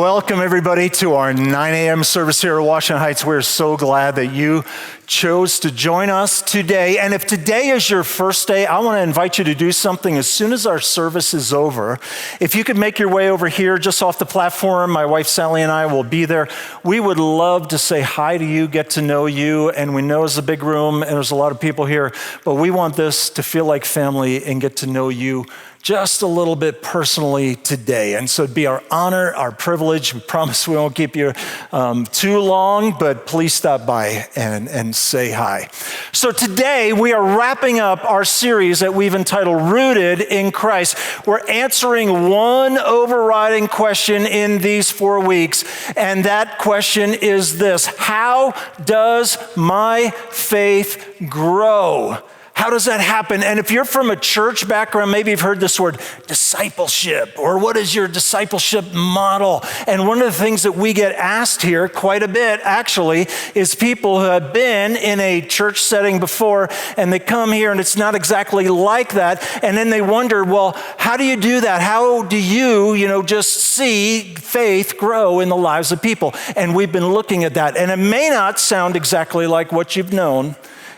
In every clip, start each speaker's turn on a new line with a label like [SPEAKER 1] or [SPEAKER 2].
[SPEAKER 1] Welcome, everybody, to our 9 a.m. service here at Washington Heights. We're so glad that you chose to join us today. And if today is your first day, I want to invite you to do something as soon as our service is over. If you could make your way over here just off the platform, my wife Sally and I will be there. We would love to say hi to you, get to know you. And we know it's a big room and there's a lot of people here, but we want this to feel like family and get to know you just a little bit personally today. And so it'd be our honor, our privilege. We promise we won't keep you too long, but please stop by and say hi. So today we are wrapping up our series that we've entitled Rooted in Christ. We're answering one overriding question in these 4 weeks, and that question is this: how does my faith grow? How does that happen? And if you're from a church background, maybe you've heard this word discipleship, or what is your discipleship model? And one of the things that we get asked here quite a bit, actually, is people who have been in a church setting before, and they come here and it's not exactly like that. And then they wonder, well, how do you do that? How do you just see faith grow in the lives of people? And we've been looking at that. And it may not sound exactly like what you've known.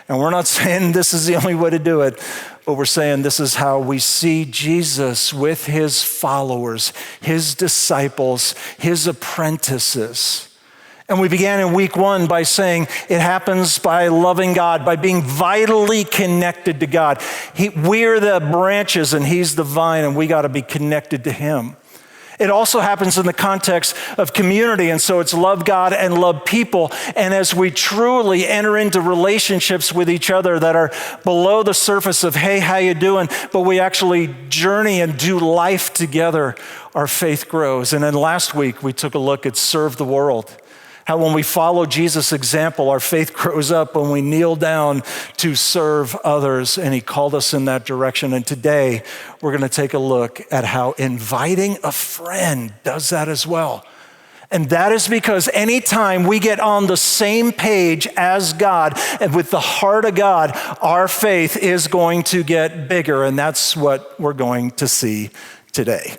[SPEAKER 1] And we're not saying this is the only way to do it, but we're saying this is how we see Jesus with his followers, his disciples, his apprentices. And we began in week 1 by saying it happens by loving God, by being vitally connected to God. We're the branches and he's the vine, and we got to be connected to him. It also happens in the context of community, and so it's love God and love people. And as we truly enter into relationships with each other that are below the surface of, hey, how you doing? But we actually journey and do life together, our faith grows. And then last week, we took a look at serve the world. How when we follow Jesus' example, our faith grows up when we kneel down to serve others, and he called us in that direction. And today, we're going to take a look at how inviting a friend does that as well. And that is because anytime we get on the same page as God and with the heart of God, our faith is going to get bigger, and that's what we're going to see today.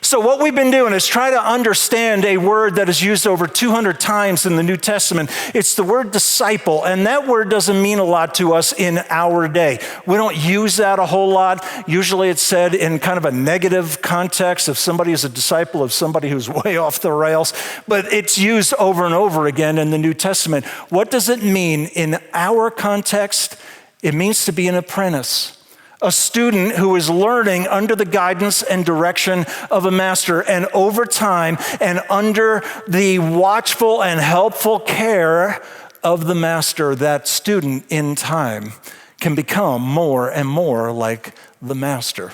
[SPEAKER 1] So what we've been doing is try to understand a word that is used over 200 times in the New Testament. It's the word disciple, and that word doesn't mean a lot to us in our day. We don't use that a whole lot. Usually it's said in kind of a negative context if somebody is a disciple of somebody who's way off the rails, but it's used over and over again in the New Testament. What does it mean in our context? It means to be an apprentice. A student who is learning under the guidance and direction of a master, and over time and under the watchful and helpful care of the master, that student in time can become more and more like the master.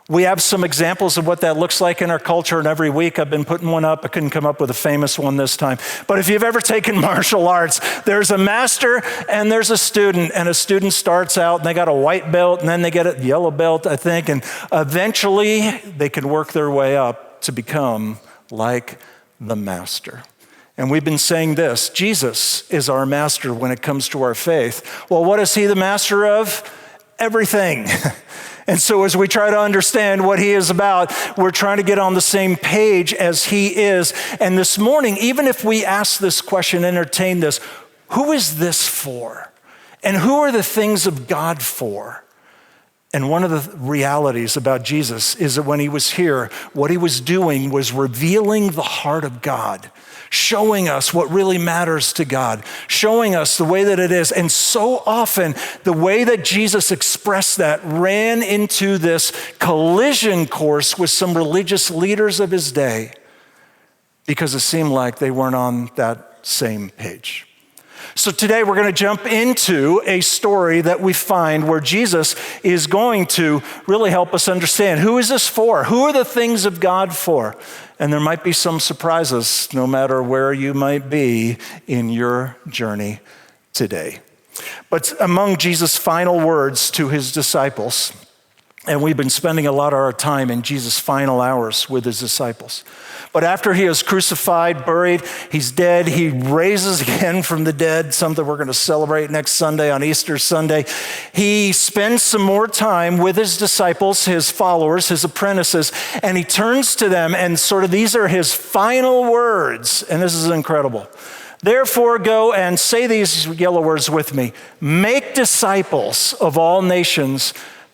[SPEAKER 1] We have some examples of what that looks like in our culture, and every week I've been putting one up. I couldn't come up with a famous one this time. But if you've ever taken martial arts, there's a master and there's a student starts out and they got a white belt and then they get a yellow belt, I think, and eventually they can work their way up to become like the master. And we've been saying this: Jesus is our master when it comes to our faith. Well, what is he the master of? Everything. And so as we try to understand what he is about, we're trying to get on the same page as he is. And this morning, even if we ask this question, entertain this, who is this for? And who are the things of God for? And one of the realities about Jesus is that when he was here, what he was doing was revealing the heart of God, showing us what really matters to God, showing us the way that it is. And so often, the way that Jesus expressed that ran into this collision course with some religious leaders of his day because it seemed like they weren't on that same page. So today we're going to jump into a story that we find where Jesus is going to really help us understand, who is this for? Who are the things of God for? And there might be some surprises no matter where you might be in your journey today. But among Jesus' final words to his disciples, And we've been spending a lot of our time in Jesus' final hours with his disciples. But after he is crucified, buried, he's dead, he raises again from the dead, something we're going to celebrate next Sunday on Easter Sunday. He spends some more time with his disciples, his followers, his apprentices, and he turns to them and sort of these are his final words. And this is incredible. Therefore, go and say these yellow words with me. Make disciples of all nations,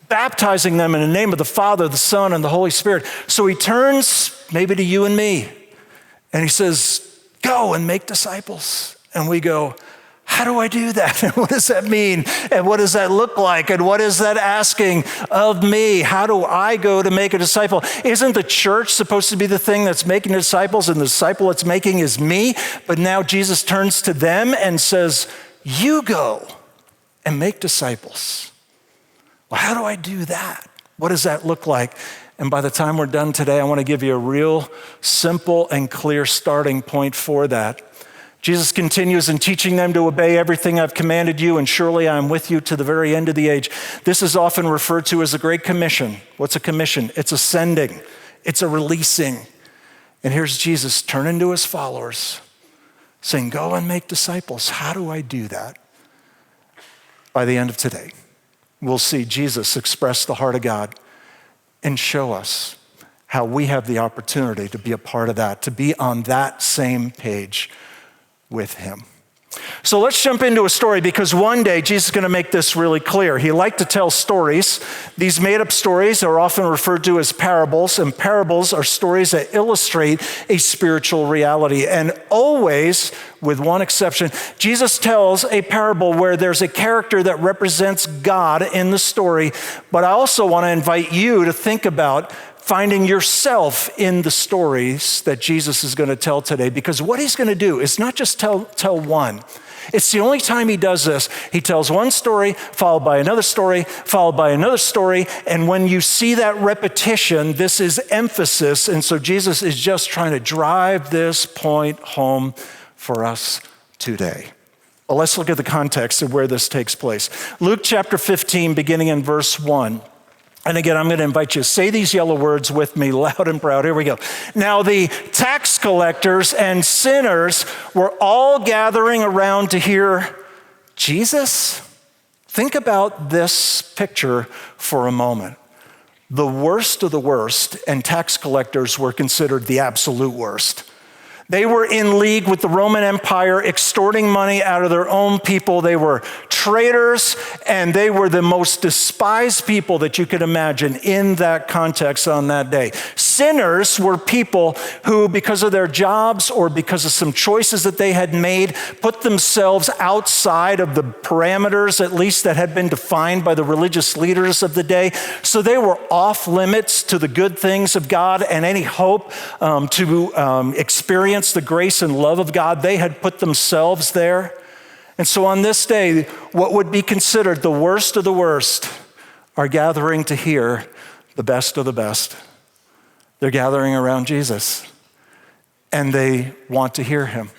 [SPEAKER 1] baptizing them in the name of the Father, the Son, and the Holy Spirit. So he turns maybe to you and me, and he says, go and make disciples. And we go, how do I do that? And what does that mean? And what does that look like? And what is that asking of me? How do I go to make a disciple? Isn't the church supposed to be the thing that's making disciples, and the disciple it's making is me? But now Jesus turns to them and says, you go and make disciples. Well, how do I do that? What does that look like? And by the time we're done today, I want to give you a real simple and clear starting point for that. Jesus continues in teaching them to obey everything I've commanded you, and surely I am with you to the very end of the age. This is often referred to as the Great Commission. What's a commission? It's a sending. It's a releasing. And here's Jesus turning to his followers, saying, go and make disciples. How do I do that? By the end of today, we'll see Jesus express the heart of God and show us how we have the opportunity to be a part of that, to be on that same page with him. So let's jump into a story, because one day Jesus is going to make this really clear. He liked to tell stories. These made-up stories are often referred to as parables, and parables are stories that illustrate a spiritual reality. And always, with one exception, Jesus tells a parable where there's a character that represents God in the story. But I also want to invite you to think about finding yourself in the stories that Jesus is going to tell today, because what he's going to do is not just tell one. It's the only time he does this. He tells one story, followed by another story, followed by another story, and when you see that repetition, this is emphasis, and so Jesus is just trying to drive this point home for us today. Well, let's look at the context of where this takes place. Luke chapter 15, beginning in verse 1. And again, I'm going to invite you to say these yellow words with me loud and proud. Here we go. Now, the tax collectors and sinners were all gathering around to hear Jesus. Think about this picture for a moment. The worst of the worst, and tax collectors were considered the absolute worst. They were in league with the Roman Empire, extorting money out of their own people. They were traitors, and they were the most despised people that you could imagine in that context on that day. Sinners were people who, because of their jobs or because of some choices that they had made, put themselves outside of the parameters, at least that had been defined by the religious leaders of the day. So they were off limits to the good things of God and any hope to experience the grace and love of God. They had put themselves there. And so on this day, what would be considered the worst of the worst are gathering to hear the best of the best. They're gathering around Jesus, and they want to hear him.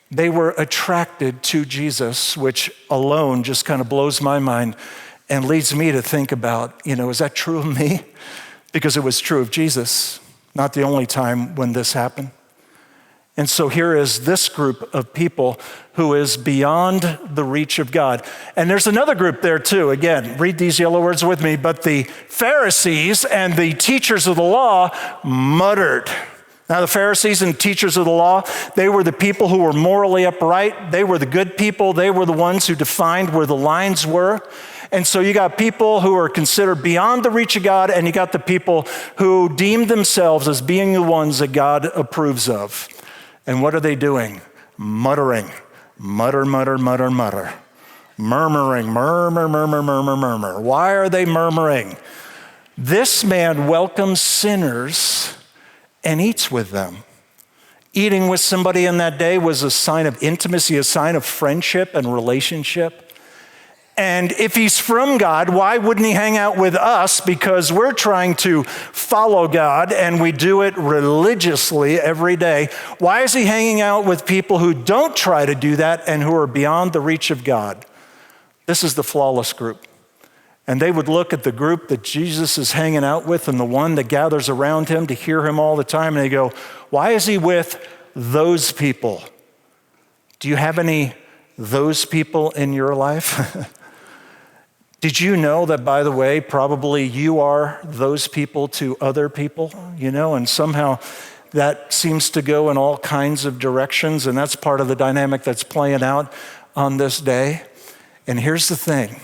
[SPEAKER 1] They were attracted to Jesus, which alone just kind of blows my mind and leads me to think about, is that true of me? Because it was true of Jesus, not the only time when this happened. And so here is this group of people who is beyond the reach of God. And there's another group there too. Again, read these yellow words with me. But the Pharisees and the teachers of the law muttered. Now, the Pharisees and teachers of the law, they were the people who were morally upright. They were the good people. They were the ones who defined where the lines were. And so you got people who are considered beyond the reach of God, and you got the people who deemed themselves as being the ones that God approves of. And what are they doing? Muttering. Mutter, mutter, mutter, mutter. Murmuring. Murmur, murmur, murmur, murmur. Why are they murmuring? This man welcomes sinners and eats with them. Eating with somebody in that day was a sign of intimacy, a sign of friendship and relationship. And if he's from God, why wouldn't he hang out with us? Because we're trying to follow God and we do it religiously every day. Why is he hanging out with people who don't try to do that and who are beyond the reach of God? This is the flawless group. And they would look at the group that Jesus is hanging out with and the one that gathers around him to hear him all the time, and they go, why is he with those people? Do you have any those people in your life? Did you know that, by the way, probably you are those people to other people, and somehow that seems to go in all kinds of directions, and that's part of the dynamic that's playing out on this day. And here's the thing,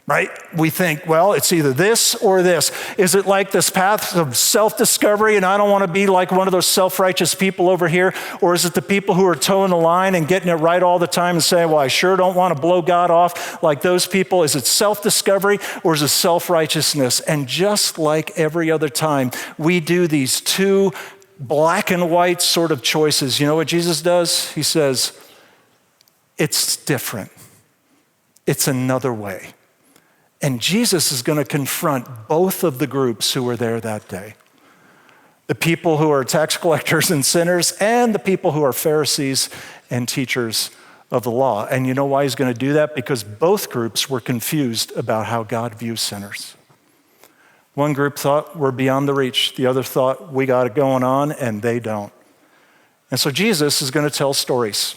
[SPEAKER 1] right? We think, well, it's either this or this. Is it like this path of self-discovery, and I don't want to be like one of those self-righteous people over here? Or is it the people who are towing the line and getting it right all the time and saying, well, I sure don't want to blow God off like those people? Is it self-discovery or is it self-righteousness? And just like every other time, we do these two black and white sort of choices. You know what Jesus does? He says, it's different. It's another way. And Jesus is going to confront both of the groups who were there that day. The people who are tax collectors and sinners, and the people who are Pharisees and teachers of the law. And you know why he's going to do that? Because both groups were confused about how God views sinners. One group thought we're beyond the reach. The other thought we got it going on, and they don't. And so Jesus is going to tell stories.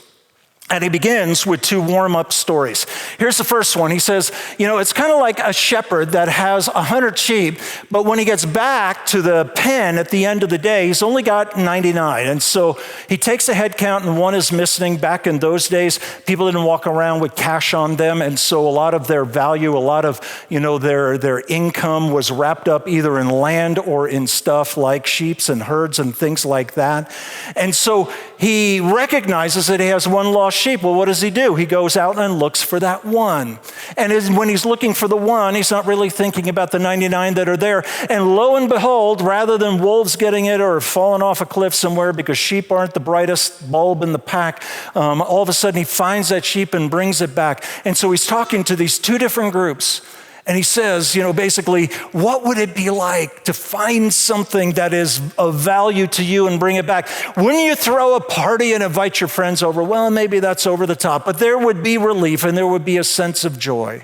[SPEAKER 1] And he begins with two warm-up stories. Here's the first one. He says, it's kind of like a shepherd that has 100 sheep, but when he gets back to the pen at the end of the day, he's only got 99. And so he takes a head count, and one is missing. Back in those days, people didn't walk around with cash on them, and so a lot of their value, a lot of their income was wrapped up either in land or in stuff like sheep and herds and things like that. And so he recognizes that he has one lost sheep. Well, what does he do? He goes out and looks for that one. And when he's looking for the one, he's not really thinking about the 99 that are there. And lo and behold, rather than wolves getting it or falling off a cliff somewhere because sheep aren't the brightest bulb in the pack, all of a sudden he finds that sheep and brings it back. And so he's talking to these two different groups. And he says, basically, what would it be like to find something that is of value to you and bring it back? Wouldn't you throw a party and invite your friends over? Well, maybe that's over the top, but there would be relief and there would be a sense of joy.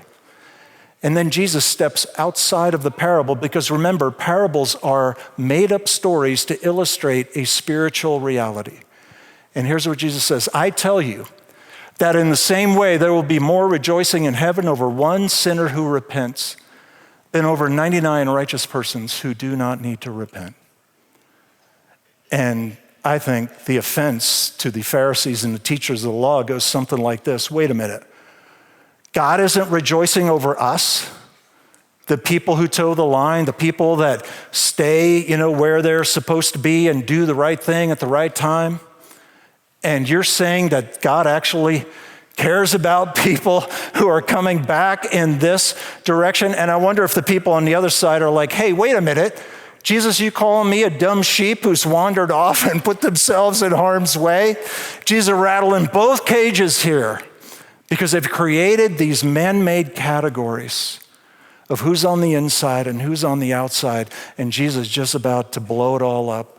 [SPEAKER 1] And then Jesus steps outside of the parable because remember, parables are made up stories to illustrate a spiritual reality. And here's what Jesus says, I tell you, that in the same way, there will be more rejoicing in heaven over one sinner who repents than over 99 righteous persons who do not need to repent. And I think the offense to the Pharisees and the teachers of the law goes something like this. Wait a minute. God isn't rejoicing over us, the people who toe the line, the people that stay, where they're supposed to be and do the right thing at the right time. And you're saying that God actually cares about people who are coming back in this direction? And I wonder if the people on the other side are like, hey, wait a minute. Jesus, you calling me a dumb sheep who's wandered off and put themselves in harm's way? Jesus rattling both cages here because they've created these man-made categories of who's on the inside and who's on the outside. And Jesus is just about to blow it all up.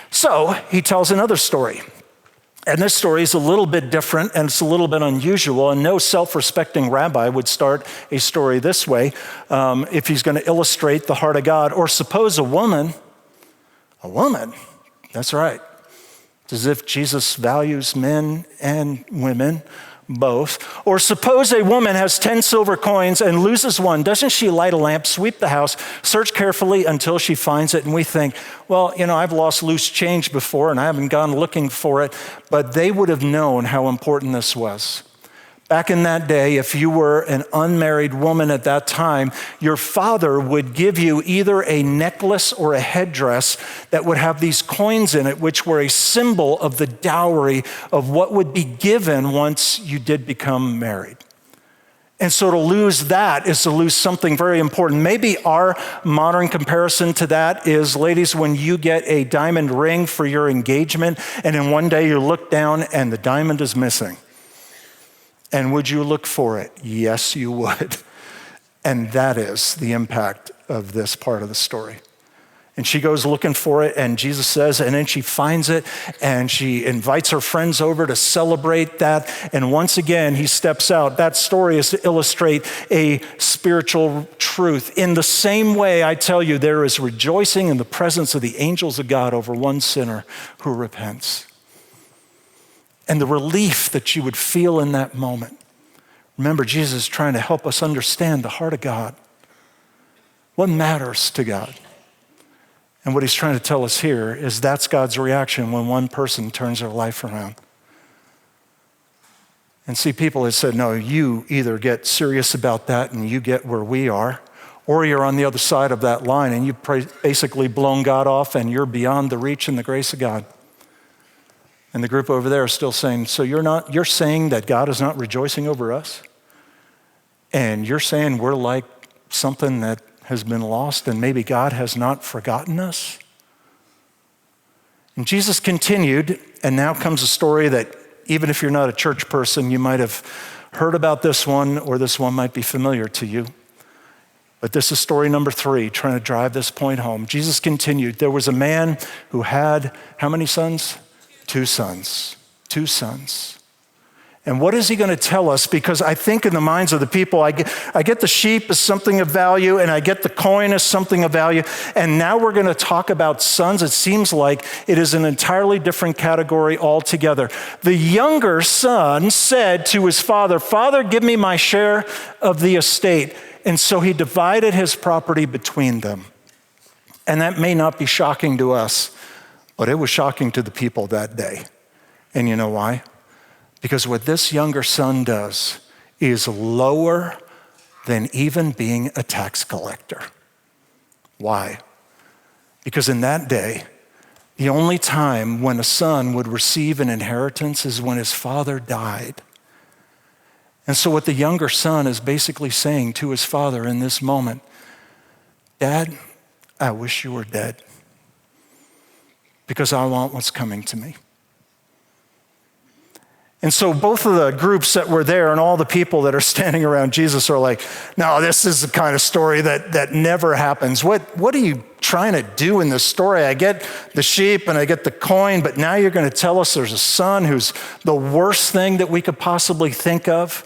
[SPEAKER 1] So he tells another story. And this story is a little bit different and it's a little bit unusual. And no self-respecting rabbi would start a story this way if he's going to illustrate the heart of God. Or suppose a woman, that's right. It's as if Jesus values men and women both. Or suppose a woman has 10 silver coins and loses one. Doesn't she light a lamp, sweep the house, search carefully until she finds it? And we think, well, I've lost loose change before and I haven't gone looking for it. But they would have known how important this was. Back in that day, if you were an unmarried woman at that time, your father would give you either a necklace or a headdress that would have these coins in it, which were a symbol of the dowry of what would be given once you did become married. And so to lose that is to lose something very important. Maybe our modern comparison to that is, ladies, when you get a diamond ring for your engagement, and then one day you look down and the diamond is missing. And would you look for it? Yes, you would. And that is the impact of this part of the story. And she goes looking for it, and Jesus says, and then she finds it, and she invites her friends over to celebrate that. And once again, he steps out. That story is to illustrate a spiritual truth. In the same way, I tell you, there is rejoicing in the presence of the angels of God over one sinner who repents. And the relief that you would feel in that moment. Remember, Jesus is trying to help us understand the heart of God. What matters to God? And what he's trying to tell us here is that's God's reaction when one person turns their life around. And see, people have said, no, you either get serious about that and you get where we are, or you're on the other side of that line and you've basically blown God off and you're beyond the reach and the grace of God. And the group over there is still saying, so you're saying that God is not rejoicing over us? And you're saying we're like something that has been lost and maybe God has not forgotten us? And Jesus continued, and now comes a story that even if you're not a church person, you might have heard about this one, or this one might be familiar to you. But this is story number 3, trying to drive this point home. Jesus continued, there was a man who had how many sons? 2 sons. 2 sons. And what is he going to tell us? Because I think in the minds of the people, I get the sheep as something of value, and I get the coin as something of value. And now we're going to talk about sons. It seems like it is an entirely different category altogether. The younger son said to his father, Father, give me my share of the estate. And so he divided his property between them. And that may not be shocking to us, but it was shocking to the people that day. And you know why? Because what this younger son does is lower than even being a tax collector. Why? Because in that day, the only time when a son would receive an inheritance is when his father died. And so what the younger son is basically saying to his father in this moment, Dad, I wish you were dead because I want what's coming to me. And so both of the groups that were there and all the people that are standing around Jesus are like, no, this is the kind of story that never happens. What are you trying to do in this story? I get the sheep and I get the coin, but now you're going to tell us there's a son who's the worst thing that we could possibly think of.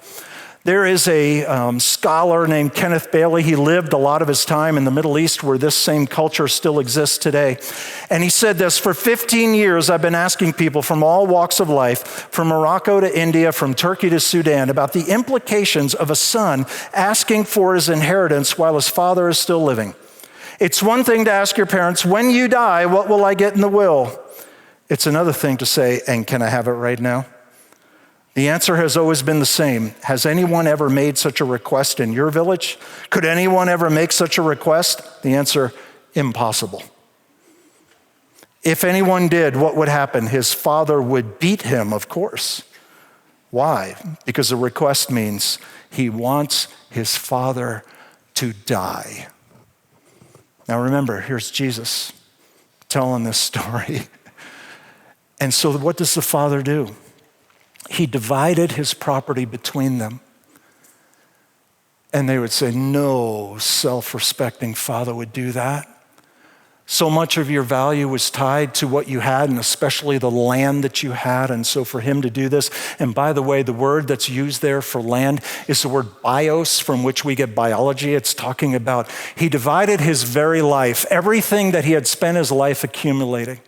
[SPEAKER 1] There is a scholar named Kenneth Bailey. He lived a lot of his time in the Middle East where this same culture still exists today. And he said this, for 15 years, I've been asking people from all walks of life, from Morocco to India, from Turkey to Sudan, about the implications of a son asking for his inheritance while his father is still living. It's one thing to ask your parents, when you die, what will I get in the will? It's another thing to say, and can I have it right now? The answer has always been the same. Has anyone ever made such a request in your village? Could anyone ever make such a request? The answer, impossible. If anyone did, what would happen? His father would beat him, of course. Why? Because the request means he wants his father to die. Now remember, here's Jesus telling this story. And so what does the father do? He divided his property between them. And they would say, no self-respecting father would do that. So much of your value was tied to what you had, and especially the land that you had. And so for him to do this, and by the way, the word that's used there for land is the word bios, from which we get biology. It's talking about he divided his very life, everything that he had spent his life accumulating.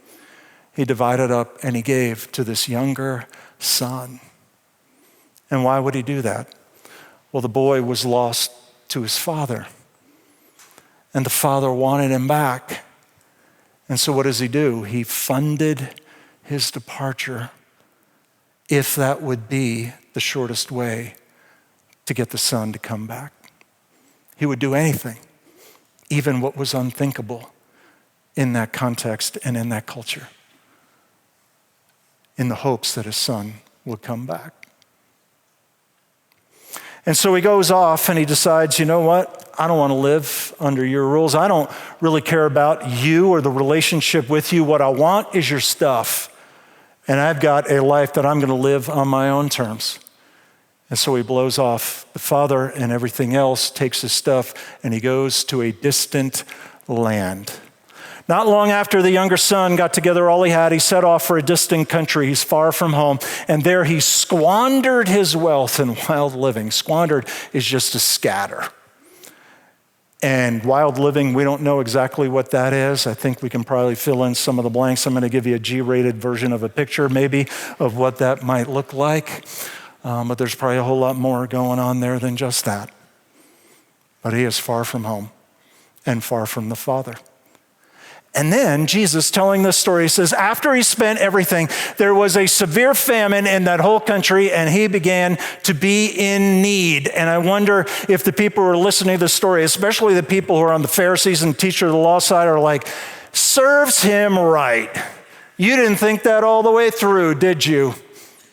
[SPEAKER 1] He divided up and he gave to this younger son. And why would he do that? Well, the boy was lost to his father, and the father wanted him back. And so what does he do? He funded his departure, if that would be the shortest way to get the son to come back. He would do anything, even what was unthinkable in that context and in that culture, in the hopes that his son would come back. And so he goes off and he decides, you know what? I don't want to live under your rules. I don't really care about you or the relationship with you. What I want is your stuff. And I've got a life that I'm going to live on my own terms. And so he blows off the father and everything else, takes his stuff, and he goes to a distant land. Not long after the younger son got together all he had, he set off for a distant country. He's far from home. And there he squandered his wealth in wild living. Squandered is just to scatter. And wild living, we don't know exactly what that is. I think we can probably fill in some of the blanks. I'm going to give you a G-rated version of a picture, maybe, of what that might look like. But there's probably a whole lot more going on there than just that. But he is far from home and far from the Father. And then Jesus, telling this story, says, after he spent everything, there was a severe famine in that whole country, and he began to be in need. And I wonder if the people who are listening to the story, especially the people who are on the Pharisees and teacher of the law side, are like, serves him right. You didn't think that all the way through, did you?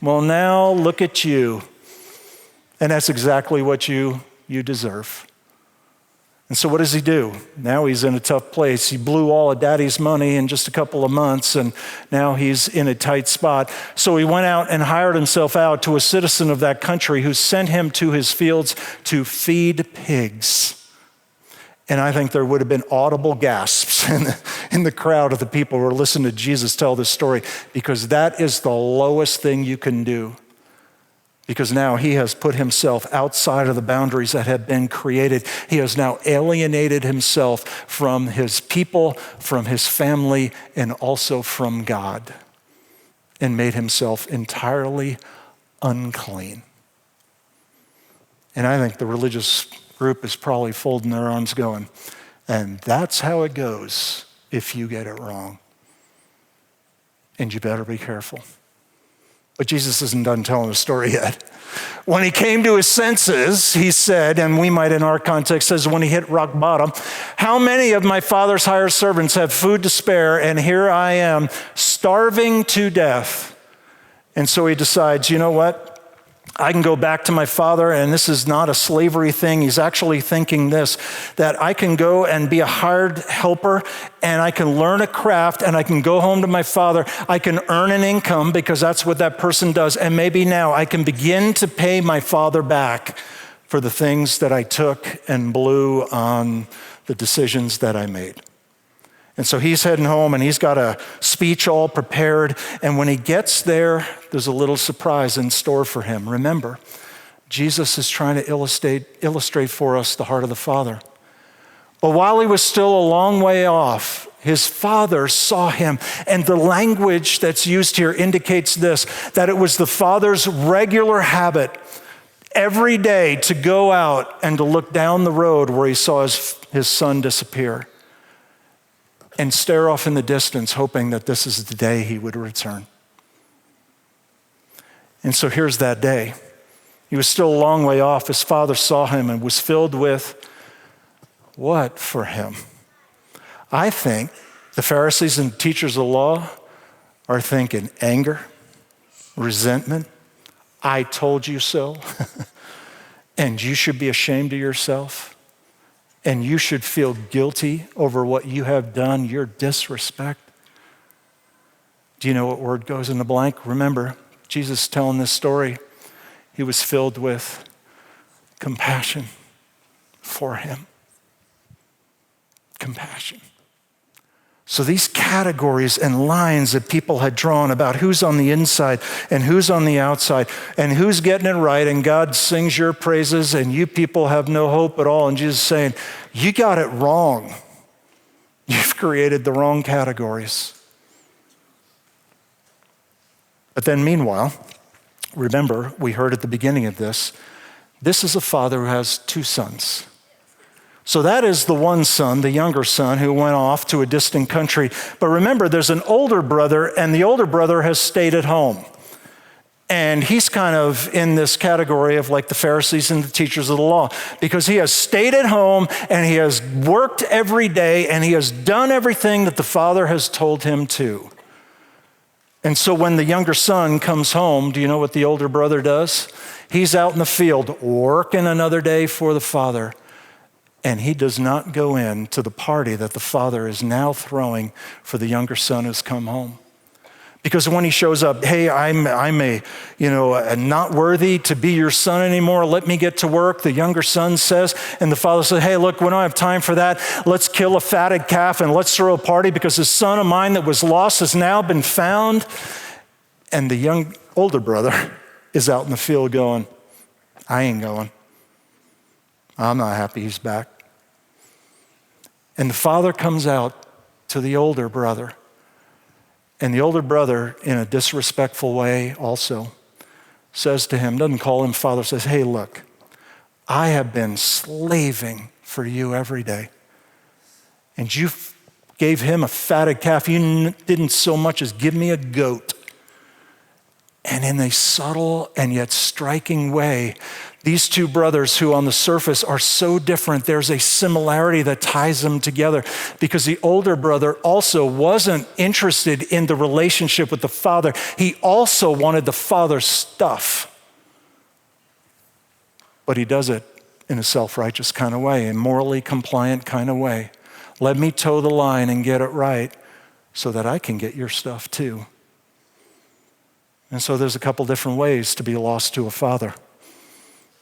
[SPEAKER 1] Well, now look at you. And that's exactly what you deserve. And so what does he do? Now he's in a tough place. He blew all of daddy's money in just a couple of months, and now he's in a tight spot. So he went out and hired himself out to a citizen of that country who sent him to his fields to feed pigs. And I think there would have been audible gasps in the crowd of the people who were listening to Jesus tell this story, because that is the lowest thing you can do. Because now he has put himself outside of the boundaries that have been created. He has now alienated himself from his people, from his family, and also from God, and made himself entirely unclean. And I think the religious group is probably folding their arms going, and that's how it goes if you get it wrong. And you better be careful. But Jesus isn't done telling the story yet. When he came to his senses, he said, and we might in our context says when he hit rock bottom, how many of my father's hired servants have food to spare, and here I am starving to death? And so he decides, you know what? I can go back to my father, and this is not a slavery thing. He's actually thinking this, that I can go and be a hired helper, and I can learn a craft, and I can go home to my father. I can earn an income, because that's what that person does. And maybe now I can begin to pay my father back for the things that I took and blew on the decisions that I made. And so he's heading home, and he's got a speech all prepared. And when he gets there, there's a little surprise in store for him. Remember, Jesus is trying to illustrate for us the heart of the Father. But while he was still a long way off, his father saw him. And the language that's used here indicates this, that it was the father's regular habit every day to go out and to look down the road where he saw his son disappear, and stare off in the distance, hoping that this is the day he would return. And so here's that day. He was still a long way off. His father saw him and was filled with what for him? I think the Pharisees and teachers of the law are thinking anger, resentment, I told you so, and you should be ashamed of yourself. And you should feel guilty over what you have done, your disrespect. Do you know what word goes in the blank? Remember, Jesus telling this story, he was filled with compassion for him. Compassion. So these categories and lines that people had drawn about who's on the inside and who's on the outside and who's getting it right, and God sings your praises and you people have no hope at all. And Jesus is saying, you got it wrong. You've created the wrong categories. But then meanwhile, remember, we heard at the beginning of this is a father who has two sons. So that is the one son, the younger son, who went off to a distant country. But remember, there's an older brother, and the older brother has stayed at home. And he's kind of in this category of like the Pharisees and the teachers of the law, because he has stayed at home and he has worked every day and he has done everything that the father has told him to. And so when the younger son comes home, do you know what the older brother does? He's out in the field working another day for the father. And he does not go in to the party that the father is now throwing for the younger son who's come home. Because when he shows up, hey, I'm not worthy to be your son anymore. Let me get to work, the younger son says. And the father says, hey, look, we don't have time for that. Let's kill a fatted calf and let's throw a party because this son of mine that was lost has now been found. And the older brother is out in the field going, I ain't going. I'm not happy he's back. And the father comes out to the older brother. And the older brother, in a disrespectful way also, says to him, doesn't call him father, says, hey, look, I have been slaving for you every day. And you gave him a fatted calf. You didn't so much as give me a goat. And in a subtle and yet striking way, these two brothers who on the surface are so different, there's a similarity that ties them together because the older brother also wasn't interested in the relationship with the father. He also wanted the father's stuff. But he does it in a self-righteous kind of way, a morally compliant kind of way. Let me toe the line and get it right so that I can get your stuff too. And so there's a couple different ways to be lost to a father.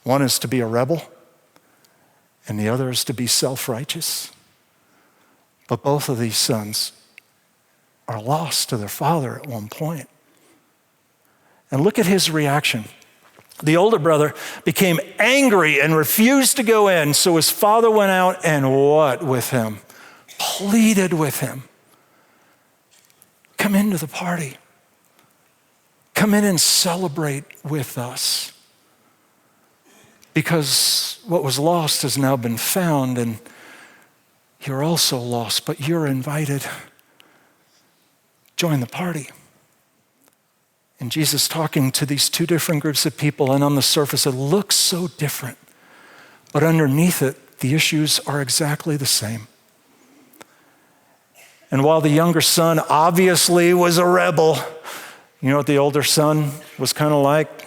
[SPEAKER 1] One is to be a rebel, and the other is to be self-righteous. But both of these sons are lost to their father at one point. And look at his reaction. The older brother became angry and refused to go in, so his father went out and what with him? Pleaded with him. Come into the party. Come in and celebrate with us. Because what was lost has now been found, and you're also lost, but you're invited. Join the party. And Jesus talking to these two different groups of people, and on the surface it looks so different, but underneath it, the issues are exactly the same. And while the younger son obviously was a rebel, you know what the older son was kind of like?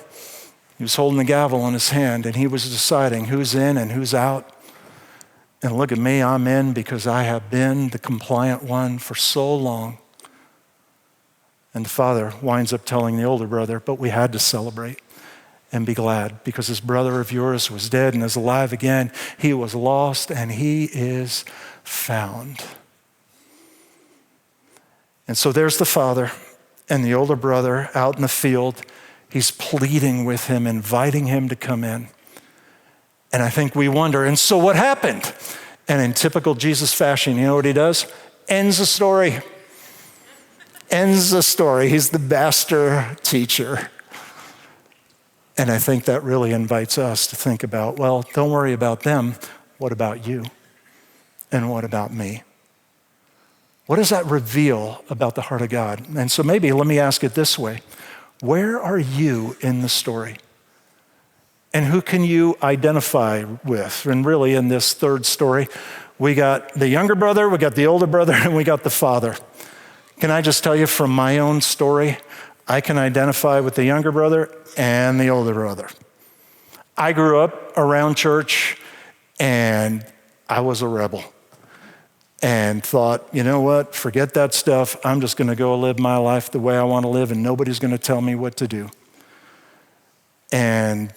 [SPEAKER 1] He was holding the gavel in his hand and he was deciding who's in and who's out. And look at me, I'm in because I have been the compliant one for so long. And the father winds up telling the older brother, but we had to celebrate and be glad because this brother of yours was dead and is alive again. He was lost and he is found. And so there's the father and the older brother out in the field. He's pleading with him, inviting him to come in. And I think we wonder, and so what happened? And in typical Jesus fashion, you know what he does? Ends the story. Ends the story. He's the master teacher. And I think that really invites us to think about, well, don't worry about them. What about you? And what about me? What does that reveal about the heart of God? And so maybe let me ask it this way. Where are you in the story? And who can you identify with? And really in this third story, we got the younger brother, we got the older brother, and we got the father. Can I just tell you from my own story, I can identify with the younger brother and the older brother. I grew up around church and I was a rebel. And thought, you know what, forget that stuff. I'm just going to go live my life the way I want to live and nobody's going to tell me what to do. And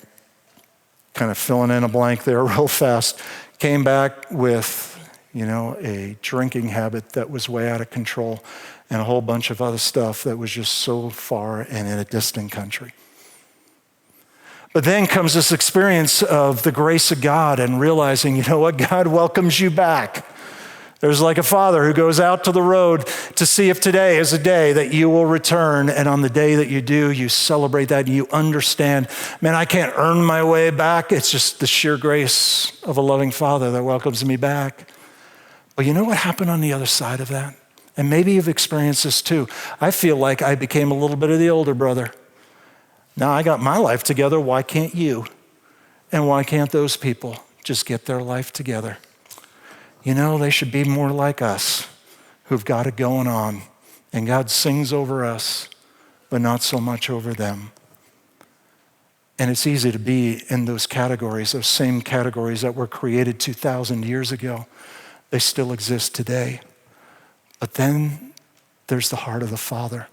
[SPEAKER 1] kind of filling in a blank there real fast, came back with, a drinking habit that was way out of control and a whole bunch of other stuff that was just so far and in a distant country. But then comes this experience of the grace of God and realizing, you know what, God welcomes you back. There's like a father who goes out to the road to see if today is a day that you will return. And on the day that you do, you celebrate that and you understand, man, I can't earn my way back. It's just the sheer grace of a loving father that welcomes me back. But you know what happened on the other side of that? And maybe you've experienced this too. I feel like I became a little bit of the older brother. Now I got my life together. Why can't you? And why can't those people just get their life together? They should be more like us who've got it going on. And God sings over us, but not so much over them. And it's easy to be in those categories, those same categories that were created 2,000 years ago. They still exist today. But then there's the heart of the Father.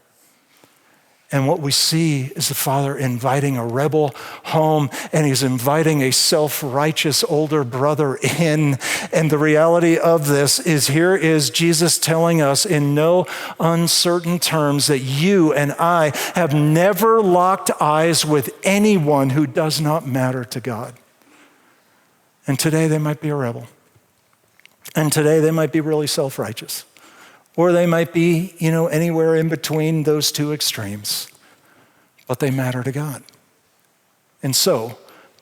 [SPEAKER 1] And what we see is the Father inviting a rebel home, and he's inviting a self-righteous older brother in. And the reality of this is, here is Jesus telling us in no uncertain terms that you and I have never locked eyes with anyone who does not matter to God. And today they might be a rebel. And today they might be really self-righteous. Or they might be, anywhere in between those two extremes. But they matter to God. And so,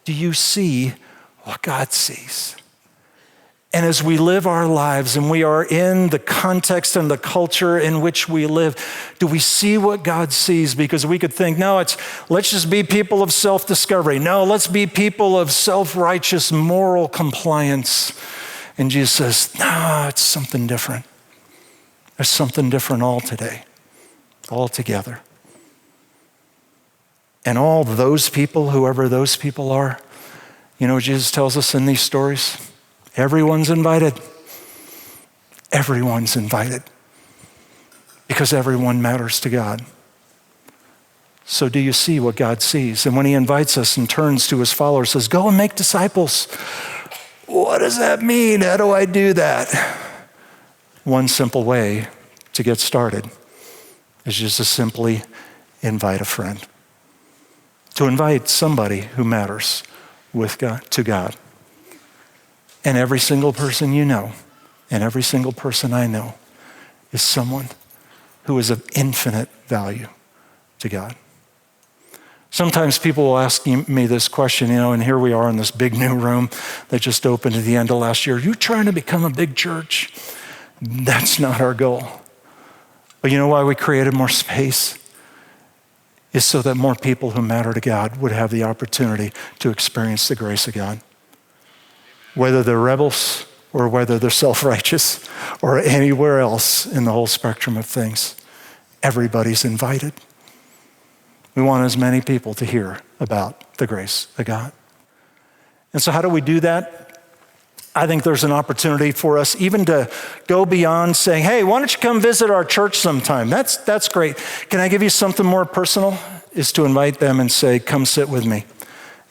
[SPEAKER 1] do you see what God sees? And as we live our lives and we are in the context and the culture in which we live, do we see what God sees? Because we could think, no, let's just be people of self-discovery. No, let's be people of self-righteous moral compliance. And Jesus says, no, it's something different. There's something different altogether. And all those people, whoever those people are, Jesus tells us in these stories, everyone's invited. Everyone's invited. Because everyone matters to God. So do you see what God sees? And when he invites us and turns to his followers, says, go and make disciples. What does that mean? How do I do that? One simple way to get started is just to simply invite a friend. To invite somebody who matters to God. And every single person you know, and every single person I know, is someone who is of infinite value to God. Sometimes people will ask me this question, and here we are in this big new room that just opened at the end of last year. Are you trying to become a big church? That's not our goal. But you know why we created more space? Is so that more people who matter to God would have the opportunity to experience the grace of God. Whether they're rebels or whether they're self-righteous or anywhere else in the whole spectrum of things, everybody's invited. We want as many people to hear about the grace of God. And so how do we do that? I think there's an opportunity for us even to go beyond saying, hey, why don't you come visit our church sometime? That's great. Can I give you something more personal? Is to invite them and say, come sit with me.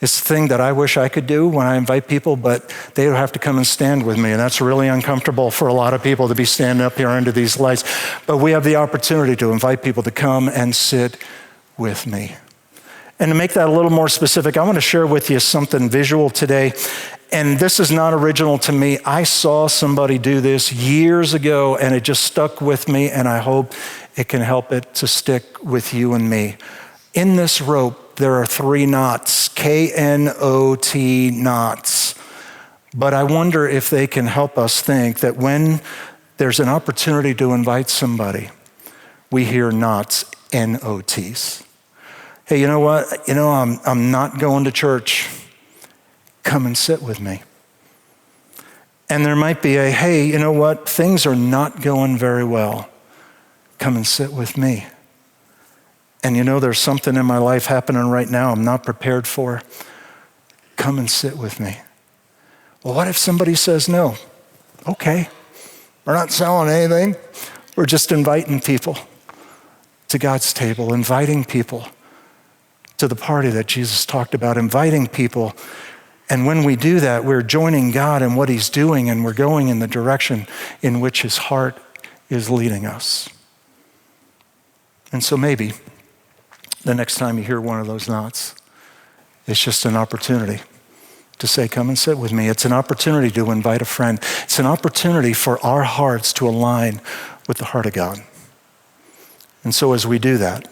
[SPEAKER 1] It's the thing that I wish I could do when I invite people, but they would have to come and stand with me. And that's really uncomfortable for a lot of people to be standing up here under these lights. But we have the opportunity to invite people to come and sit with me. And to make that a little more specific, I want to share with you something visual today. And this is not original to me. I saw somebody do this years ago, and it just stuck with me, and I hope it can help it to stick with you and me. In this rope, there are 3 knots, K-N-O-T knots. But I wonder if they can help us think that when there's an opportunity to invite somebody, we hear knots, N-O-Ts. Hey, you know what? I'm not going to church. Come and sit with me. And there might be a, hey, you know what? Things are not going very well. Come and sit with me. And there's something in my life happening right now I'm not prepared for. Come and sit with me. Well, what if somebody says no? Okay, we're not selling anything. We're just inviting people to God's table, inviting people to the party that Jesus talked about, inviting people. And when we do that, we're joining God in what he's doing, and we're going in the direction in which his heart is leading us. And so maybe the next time you hear one of those knots, it's just an opportunity to say, come and sit with me. It's an opportunity to invite a friend. It's an opportunity for our hearts to align with the heart of God. And so as we do that,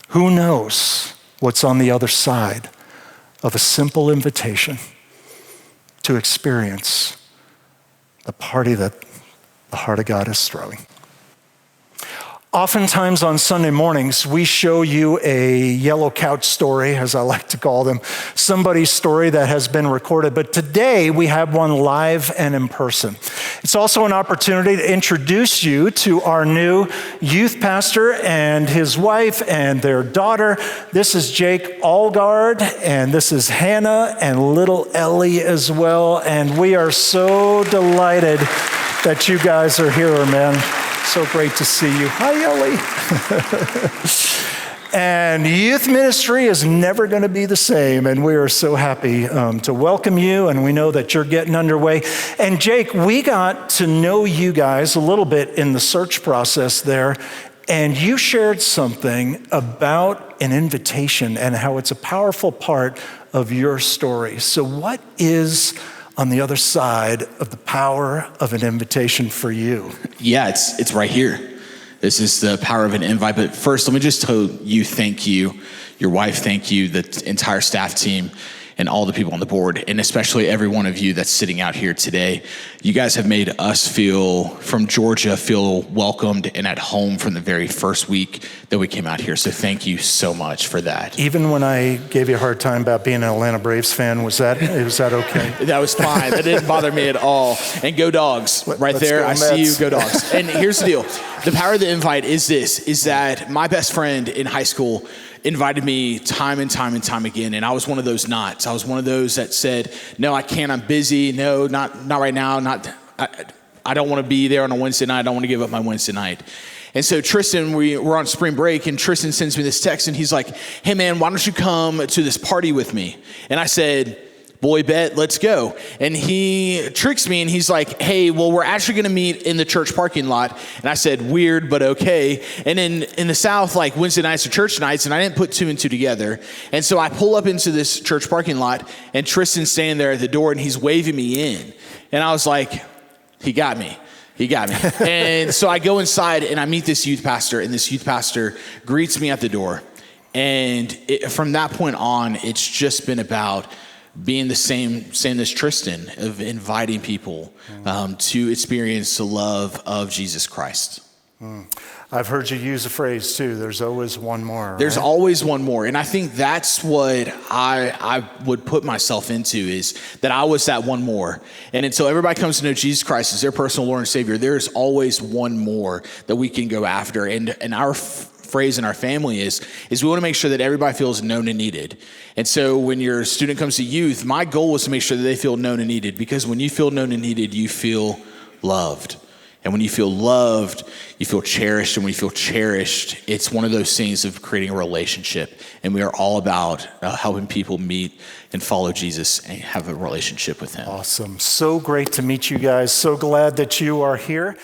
[SPEAKER 1] who knows what's on the other side of a simple invitation to experience the party that the heart of God is throwing. Oftentimes on Sunday mornings, we show you a yellow couch story, as I like to call them, somebody's story that has been recorded. But today we have one live and in person. It's also an opportunity to introduce you to our new youth pastor and his wife and their daughter. This is Jake Allgard, and this is Hannah and little Ellie as well. And we are so delighted that you guys are here, man. So great to see you. Hi, Ellie. And youth ministry is never going to be the same. And we are so happy to welcome you. And we know that you're getting underway. And Jake, we got to know you guys a little bit in the search process there. And you shared something about an invitation and how it's a powerful part of your story. So what is on the other side of the power of an invitation for you?
[SPEAKER 2] Yeah, it's right here. This is the power of an invite. But first, let me just tell you thank you, your wife, thank you, the entire staff team, and all the people on the board, and especially every one of you that's sitting out here today. You guys have made us from Georgia, feel welcomed and at home from the very first week that we came out here. So thank you so much for that.
[SPEAKER 1] Even when I gave you a hard time about being an Atlanta Braves fan, was that okay?
[SPEAKER 2] That was fine. That didn't bother me at all. And go Dogs, right there. I see you, go Dogs. And here's the deal. The power of the invite is that my best friend in high school invited me time and time and time again, and I was one of those nots. I was one of those that said, no, I can't, I'm busy. No, not right now. I don't want to be there on a Wednesday night. I don't want to give up my Wednesday night. And so Tristan, we're on spring break, and Tristan sends me this text, and he's like, hey man, why don't you come to this party with me? And I said, boy, bet, let's go. And he tricks me and he's like, hey, well, we're actually going to meet in the church parking lot. And I said, weird, but okay. And in the South, like Wednesday nights are church nights, and I didn't put two and two together. And so I pull up into this church parking lot, and Tristan's standing there at the door, and he's waving me in. And I was like, he got me. And so I go inside and I meet this youth pastor, and this youth pastor greets me at the door. And from that point on, it's just been about being the same as Tristan, of inviting people to experience the love of Jesus Christ.
[SPEAKER 1] I've heard you use a phrase too, there's always one more. Right?
[SPEAKER 2] There's always one more. And I think that's what I would put myself into, is that I was that one more. And until everybody comes to know Jesus Christ as their personal Lord and Savior, there's always one more that we can go after. And our phrase in our family is we want to make sure that everybody feels known and needed. And so when your student comes to youth, my goal was to make sure that they feel known and needed, because when you feel known and needed, you feel loved. And when you feel loved, you feel cherished. And when you feel cherished, it's one of those things of creating a relationship. And we are all about helping people meet and follow Jesus and have a relationship with him.
[SPEAKER 1] Awesome. So great to meet you guys. So glad that you are here.